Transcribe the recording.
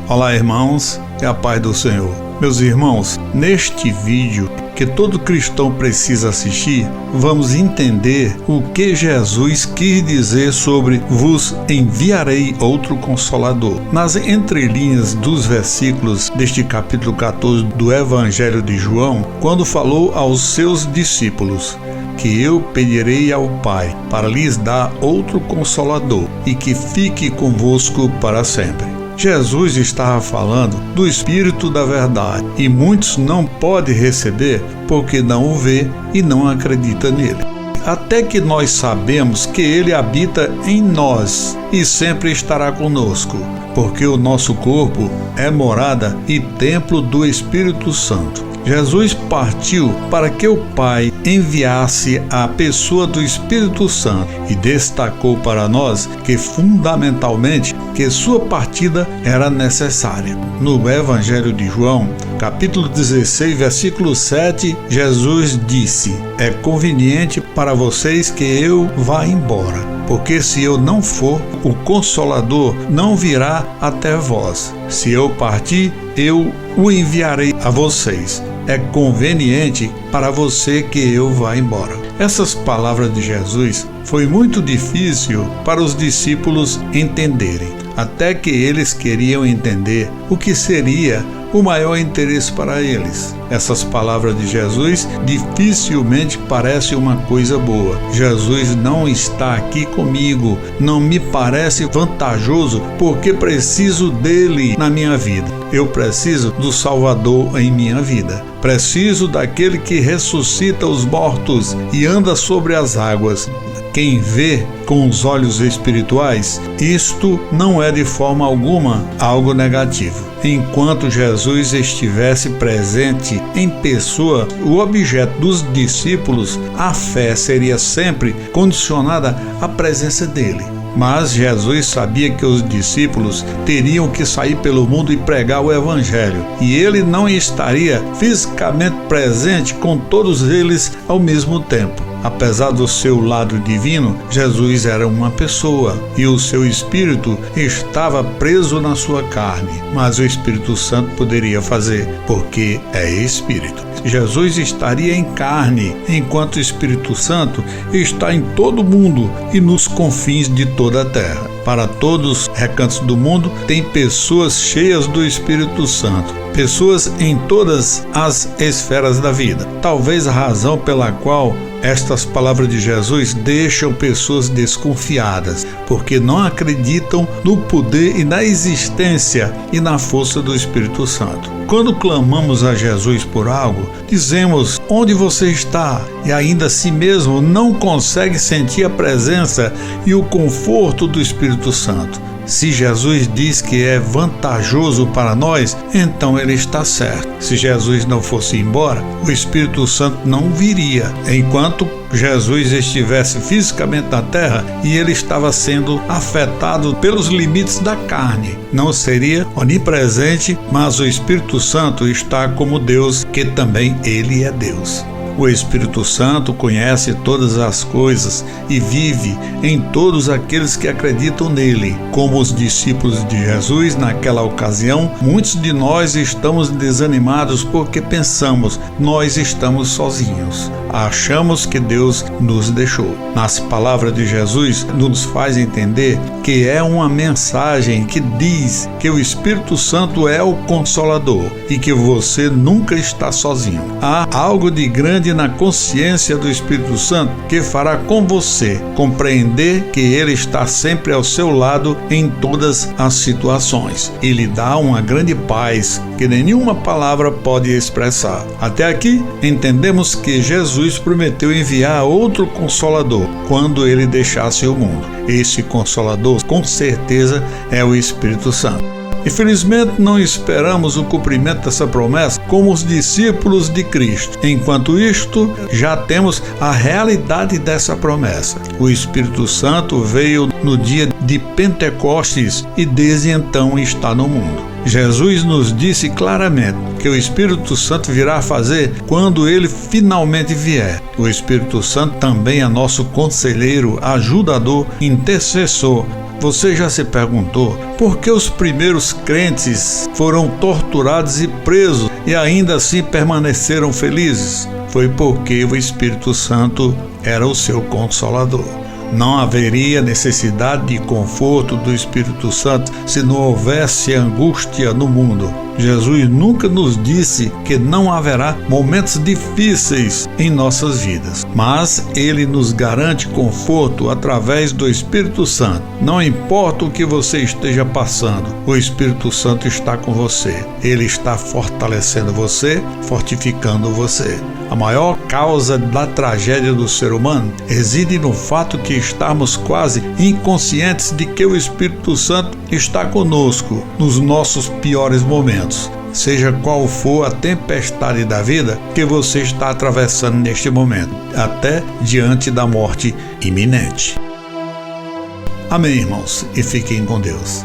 Olá, irmãos, e a paz do Senhor. Meus irmãos, neste vídeo que todo cristão precisa assistir, vamos entender o que Jesus quis dizer sobre "vos enviarei outro Consolador". Nas entrelinhas dos versículos deste capítulo 14 do Evangelho de João, quando falou aos seus discípulos que eu pedirei ao Pai para lhes dar outro Consolador e que fique convosco para sempre. Jesus estava falando do Espírito da Verdade e muitos não podem receber porque não o vê e não acreditam nele. Até que nós sabemos que ele habita em nós e sempre estará conosco, porque o nosso corpo é morada e templo do Espírito Santo. Jesus partiu para que o Pai enviasse a pessoa do Espírito Santo e destacou para nós que fundamentalmente que sua partida era necessária. No Evangelho de João, capítulo 16, versículo 7, Jesus disse: "É conveniente para vocês que eu vá embora, porque se eu não for, o Consolador não virá até vós. Se eu partir, eu o enviarei a vocês. É conveniente para você que eu vá embora." Essas palavras de Jesus foi muito difícil para os discípulos entenderem, até que eles queriam entender o que seria o maior interesse para eles. Essas palavras de Jesus dificilmente parecem uma coisa boa. Jesus não está aqui comigo, não me parece vantajoso porque preciso dele na minha vida. Eu preciso do Salvador em minha vida. Preciso daquele que ressuscita os mortos e anda sobre as águas. Quem vê com os olhos espirituais, isto não é de forma alguma algo negativo. Enquanto Jesus estivesse presente em pessoa, o objeto dos discípulos, a fé seria sempre condicionada à presença dele. Mas Jesus sabia que os discípulos teriam que sair pelo mundo e pregar o Evangelho, e ele não estaria fisicamente presente com todos eles ao mesmo tempo. Apesar do seu lado divino, Jesus era uma pessoa e o seu espírito estava preso na sua carne, mas o Espírito Santo poderia fazer, porque é espírito. Jesus estaria em carne, enquanto o Espírito Santo está em todo o mundo e nos confins de toda a terra. Para todos os recantos do mundo, tem pessoas cheias do Espírito Santo, pessoas em todas as esferas da vida. Talvez a razão pela qual estas palavras de Jesus deixam pessoas desconfiadas, porque não acreditam no poder e na existência e na força do Espírito Santo. Quando clamamos a Jesus por algo, dizemos: "Onde você está?" E ainda assim mesmo não consegue sentir a presença e o conforto do Espírito Santo. Se Jesus diz que é vantajoso para nós, então ele está certo. Se Jesus não fosse embora, o Espírito Santo não viria. Enquanto Jesus estivesse fisicamente na terra e ele estava sendo afetado pelos limites da carne, não seria onipresente, mas o Espírito Santo está como Deus, que também ele é Deus. O Espírito Santo conhece todas as coisas e vive em todos aqueles que acreditam nele. Como os discípulos de Jesus naquela ocasião, muitos de nós estamos desanimados porque pensamos: nós estamos sozinhos. Achamos que Deus nos deixou. Nas palavras de Jesus, nos faz entender que é uma mensagem que diz que o Espírito Santo é o Consolador e que você nunca está sozinho. Há algo de grande na consciência do Espírito Santo que fará com você compreender que ele está sempre ao seu lado em todas as situações. Ele dá uma grande paz que nenhuma palavra pode expressar. Até aqui, entendemos que Jesus prometeu enviar outro Consolador quando ele deixasse o mundo. Esse Consolador, com certeza, é o Espírito Santo. Infelizmente, não esperamos o cumprimento dessa promessa como os discípulos de Cristo. Enquanto isto, já temos a realidade dessa promessa. O Espírito Santo veio no dia de Pentecostes e desde então está no mundo. Jesus nos disse claramente que o Espírito Santo virá fazer quando ele finalmente vier. O Espírito Santo também é nosso conselheiro, ajudador, intercessor. Você já se perguntou por que os primeiros crentes foram torturados e presos e ainda assim permaneceram felizes? Foi porque o Espírito Santo era o seu consolador. Não haveria necessidade de conforto do Espírito Santo se não houvesse angústia no mundo. Jesus nunca nos disse que não haverá momentos difíceis em nossas vidas, mas Ele nos garante conforto através do Espírito Santo. Não importa o que você esteja passando, o Espírito Santo está com você. Ele está fortalecendo você, fortificando você. A maior causa da tragédia do ser humano reside no fato que estamos quase inconscientes de que o Espírito Santo está conosco nos nossos piores momentos. Seja qual for a tempestade da vida que você está atravessando neste momento, até diante da morte iminente. Amém, irmãos, e fiquem com Deus.